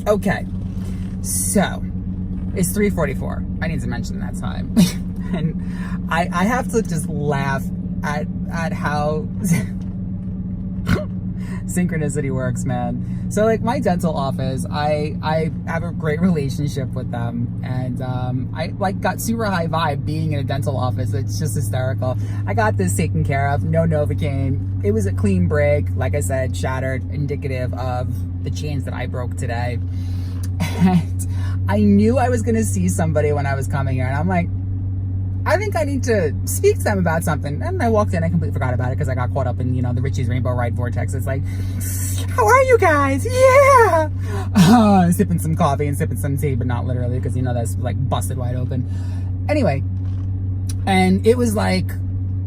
Okay, so it's 3:44. I need to mention that time. And I have to just laugh at how synchronicity works, man. So like my dental office, I have a great relationship with them, and I like got super high vibe being in a dental office. It's just hysterical. I got this taken care of, no Novocaine. It was a clean break, like I said, shattered, indicative of the chains that I broke today. And I knew I was gonna see somebody when I was coming here, and I'm like, I think I need to speak to them about something. And I walked in, I completely forgot about it because I got caught up in, the Richie's Rainbow Ride vortex. It's like, how are you guys? Yeah! Sipping some coffee and sipping some tea, but not literally because, that's like busted wide open. Anyway, and it was like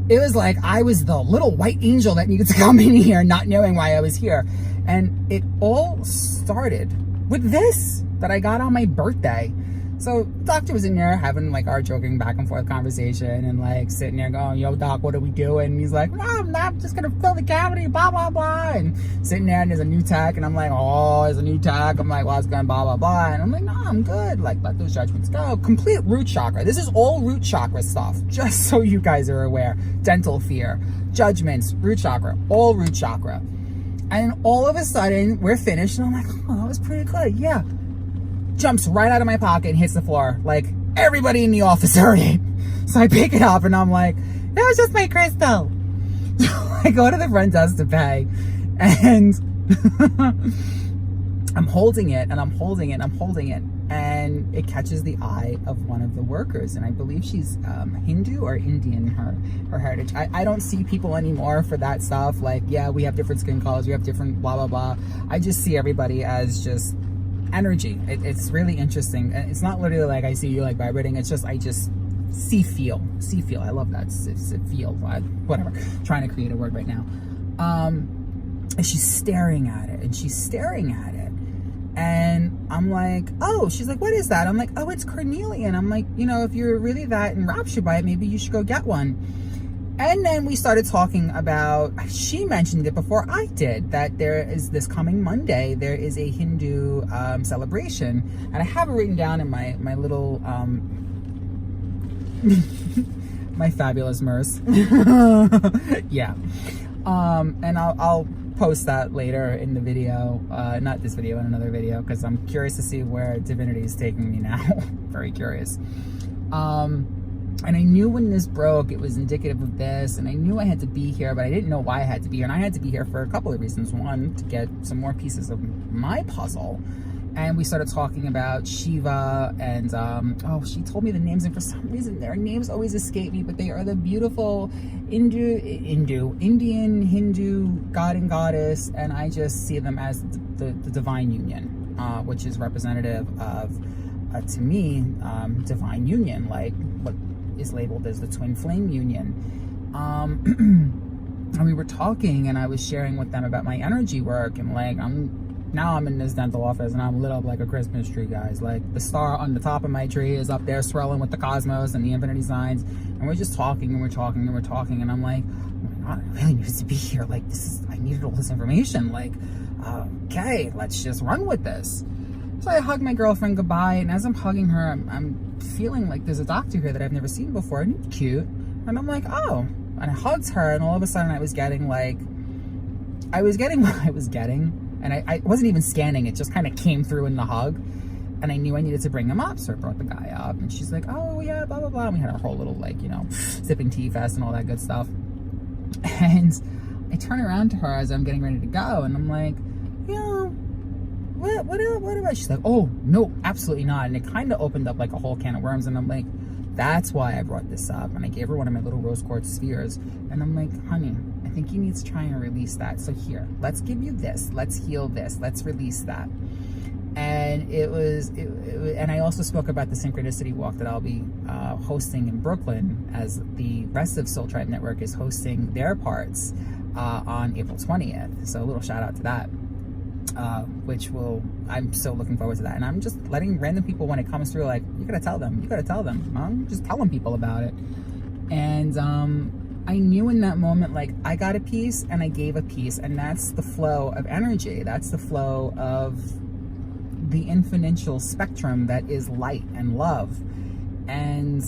I was the little white angel that needed to come in here, not knowing why I was here. And it all started with this that I got on my birthday. So doctor was in there having like our joking back and forth conversation, and like sitting there going, yo doc, what are we doing? And he's like, no, I'm just gonna fill the cavity, blah blah blah. And sitting there, and there's a new tack, and I'm like, oh, there's a new tack. I'm like, well, it's gonna blah blah blah. And I'm like, no, I'm good. Like, let those judgments go. Complete root chakra. This is all root chakra stuff, just so you guys are aware. Dental fear, judgments, root chakra, all root chakra. And all of a sudden we're finished, and I'm like, oh, that was pretty good. Yeah. Jumps right out of my pocket and hits the floor. Like, everybody in the office heard it. So I pick it up and I'm like, that was just my crystal. So I go to the front desk to pay, and I'm holding it and I'm holding it and I'm holding it, and it catches the eye of one of the workers, and I believe she's Hindu or Indian, her heritage. I don't see people anymore for that stuff. Like, yeah, we have different skin colors, we have different blah blah blah. I just see everybody as just energy. It's really interesting. It's not literally like I see you like vibrating. It's just I just feel. I love that. Feel. Whatever. Trying to create a word right now. And she's staring at it, and I'm like, oh, she's like, what is that? I'm like, oh, it's Carnelian. I'm like, if you're really that enraptured by it, maybe you should go get one. And then we started talking about, she mentioned it before I did, that there is this coming Monday, there is a Hindu celebration. And I have it written down in my little, my fabulous MERS. Yeah. And I'll post that later in the video, not this video, in another video, because I'm curious to see where divinity is taking me now. Very curious. And I knew when this broke, it was indicative of this, and I knew I had to be here, but I didn't know why I had to be here. And I had to be here for a couple of reasons. One, to get some more pieces of my puzzle. And we started talking about Shiva, and she told me the names, and for some reason their names always escape me, but they are the beautiful Indian, Hindu god and goddess, and I just see them as the divine union, which is representative of, to me, divine union, like what is labeled as the twin flame union. And we were talking, and I was sharing with them about my energy work, and like I'm in this dental office, and I'm lit up like a Christmas tree, guys. Like, the star on the top of my tree is up there swirling with the cosmos and the infinity signs, and we're just talking, and we're talking, and we're talking, and I'm like, oh my god, I really need to be here. Like, I needed all this information. Like, okay, let's just run with this. So I hug my girlfriend goodbye, and as I'm hugging her, I'm feeling like there's a doctor here that I've never seen before, and he's cute. And I'm like, oh. And I hugged her, and all of a sudden I was getting what I was getting. And I wasn't even scanning, it just kind of came through in the hug. And I knew I needed to bring him up, so I brought the guy up. And she's like, oh yeah, blah, blah, blah. And we had our whole little, sipping tea fest and all that good stuff. And I turn around to her as I'm getting ready to go, and I'm like, what about? She's like, oh, no, absolutely not. And it kind of opened up like a whole can of worms. And I'm like, that's why I brought this up. And I gave her one of my little rose quartz spheres. And I'm like, honey, I think you need to try and release that. So here, let's give you this. Let's heal this. Let's release that. And and I also spoke about the Synchronicity walk that I'll be hosting in Brooklyn, as the rest of Soul Tribe Network is hosting their parts on April 20th. So a little shout out to that. I'm so looking forward to that. And I'm just letting random people, when it comes through, like, you gotta tell them. I'm just telling people about it. And I knew in that moment, like, I got a piece and I gave a piece, and that's the flow of energy. That's the flow of the infinitial spectrum that is light and love and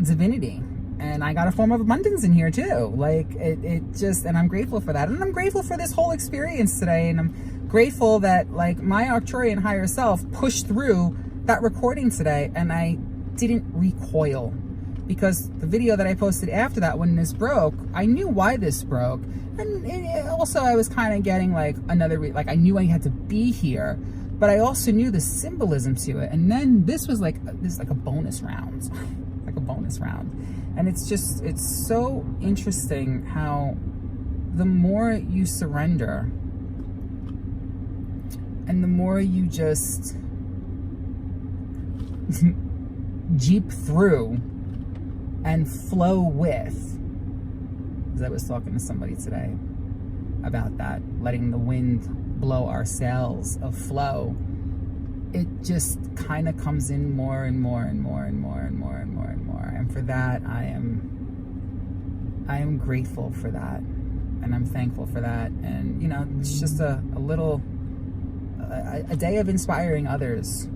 divinity. And I got a form of abundance in here too. Like it just, and I'm grateful for that. And I'm grateful for this whole experience today. And I'm grateful that like my Arcturian higher self pushed through that recording today and I didn't recoil. Because the video that I posted after that, when this broke, I knew why this broke. And also I was kind of getting like like I knew I had to be here, but I also knew the symbolism to it. And then this was like a bonus round, like a bonus round. And it's so interesting how the more you surrender and the more you just jeep through and flow with, because I was talking to somebody today about that, letting the wind blow our sails of flow, it just kind of comes in more and more and more and more and more and more and more. And for that, I am grateful for that. And I'm thankful for that. And, you know, it's just a day of inspiring others.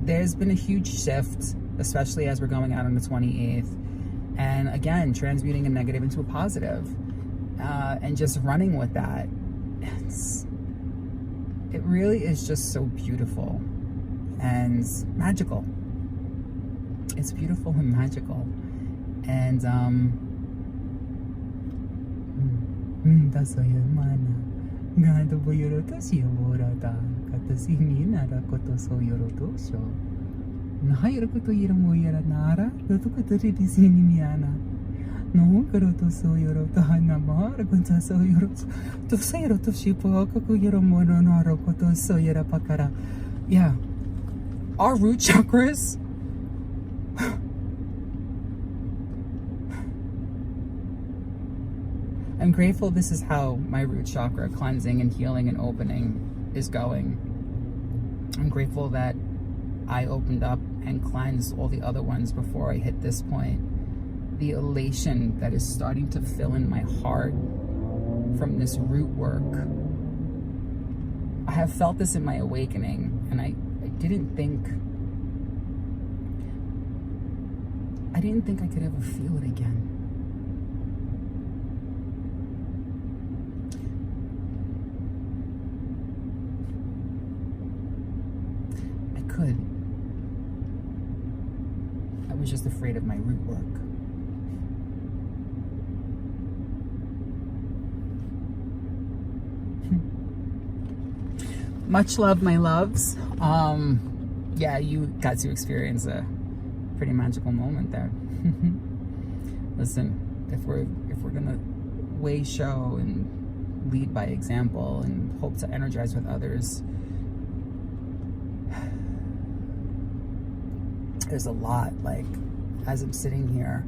There's been a huge shift, especially as we're going out on the 28th. And again, transmuting a negative into a positive. And just running with that. It really is just so beautiful and magical. It's beautiful and magical. And yeah, our root chakras I'm grateful this is how my root chakra cleansing and healing and opening is going. I'm grateful that I opened up and cleansed all the other ones before I hit this point. The elation that is starting to fill in my heart from this root work. I have felt this in my awakening, and I didn't think I could ever feel it again. I could. I was just afraid of my root work. Much love, my loves. Yeah, you got to experience a pretty magical moment there. Listen, if we're gonna way show and lead by example and hope to energize with others, there's a lot. Like, as I'm sitting here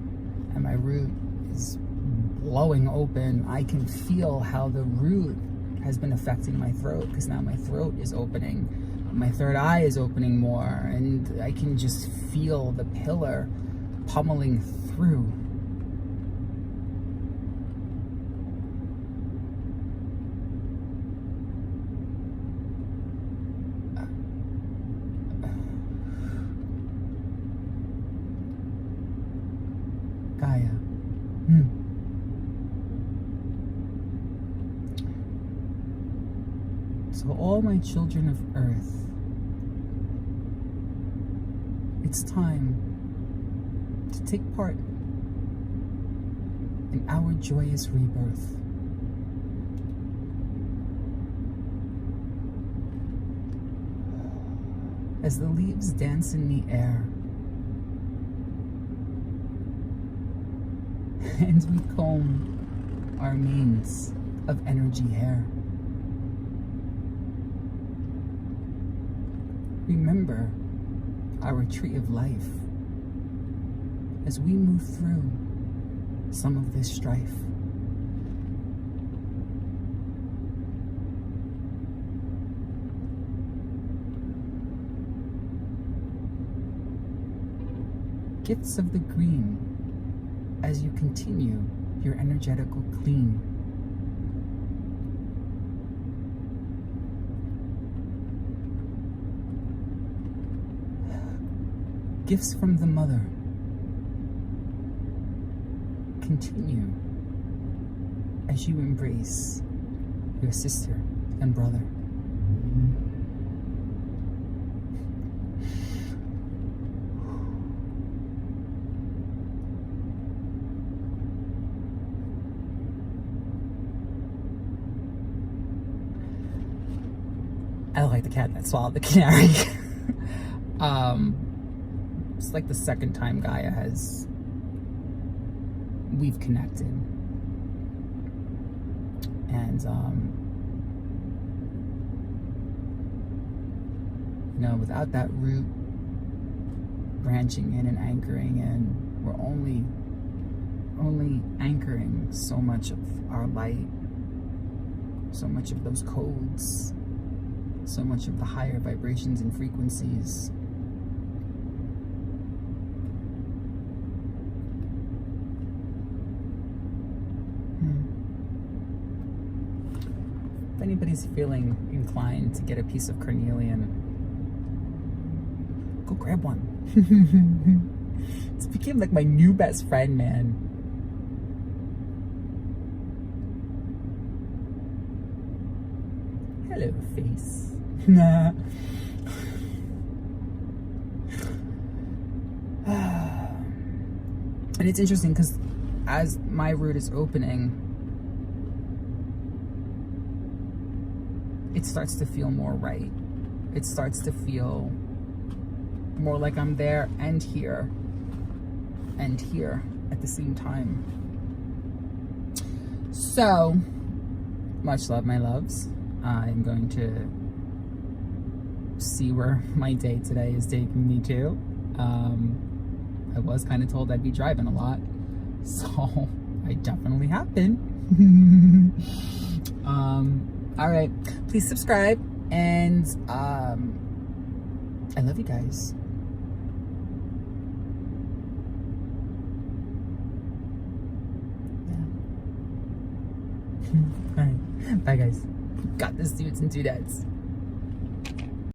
and my root is blowing open, I can feel how the root has been affecting my throat, because now my throat is opening, my third eye is opening more, and I can just feel the pillar pummeling through. Gaia. So all my children of Earth, it's time to take part in our joyous rebirth. As the leaves dance in the air, and we comb our manes of energy hair. Remember our tree of life as we move through some of this strife. Gifts of the green as you continue your energetical clean. gifts from the mother continue as you embrace your sister and brother. I look like the cat that swallowed the canary. It's like the second time Gaia we've connected. And, you know, without that root branching in and anchoring in, we're only anchoring so much of our light, so much of those codes, so much of the higher vibrations and frequencies. If anybody's feeling inclined to get a piece of carnelian, go grab one. It's became like my new best friend, man. Hello, face. Nah. And it's interesting because as my root is opening, it starts to feel more right. It starts to feel more like I'm there and here at the same time. So, much love, my loves. I'm going to see where my day today is taking me to. I was kind of told I'd be driving a lot, so I definitely have been. All right, please subscribe, and I love you guys. Yeah. All right, bye guys. Got this, dudes and dudettes.